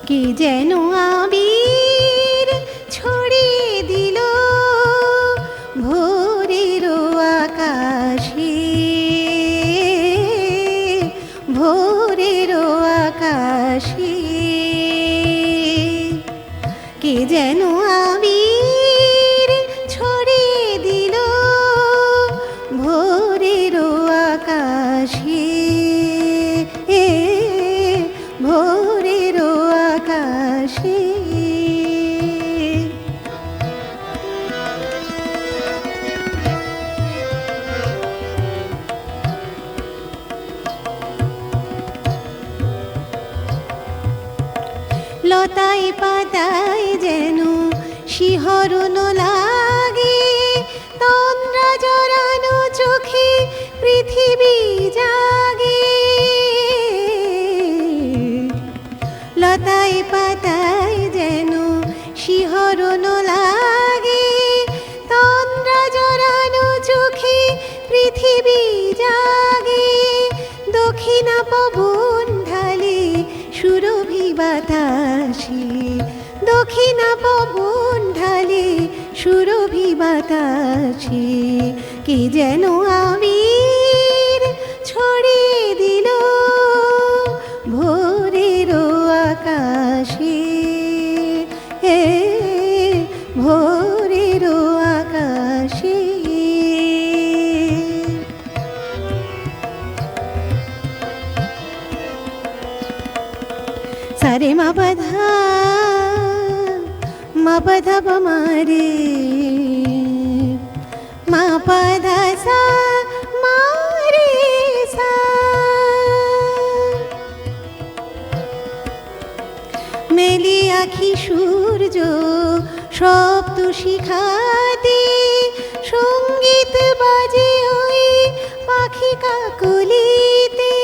কে যেন আবির ছড়িয়ে দিল ভোরের আকাশে, ভোরের আকাশে। কে যেন আবির ছড়িয়ে দিল ভোরের আকাশে, ভোরের আকাশে। লতায় পাতায় যেন শিহরণ লাগে, তন্দ্রা জড়ানো চোখে পৃথিবী জাগে। লতায় পাতায় যেন শিহরণ লাগে, তন্দ্রা জড়ানো চোখে পৃথিবী জাগে। দক্ষিণা পবন ঢালে সুরভি বাতাসে, দক্ষিণা পবন ঢালে সুরভি বাতাসে। কে যেন আবির ছড়িয়ে দিল ভোরের আকাশে, ভোরের আকাশে। সারে মা পধা মারে মা পধা সা মারে সা। মেলি আখি সূর্য শব্দ শিখাতে, সঙ্গীত বাজে ওই পাখি কাকলিতে।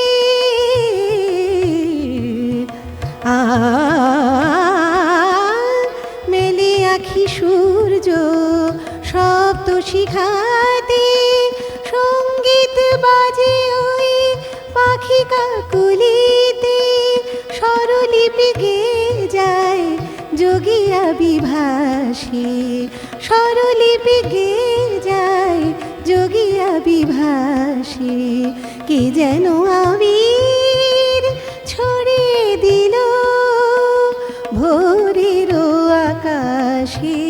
মেলে আখি সূর্য শব্দ শিখাতে, সঙ্গীত বাজে ওই পাখি কাকলিতে। স্বরলিপি গেয়ে যায় যোগিয়া বিভাসে, স্বরলিপি গেয়ে যায় যোগিয়া বিভাসে। কে যেন আবির ছড়িয়ে দিল ভোরের আকাশে।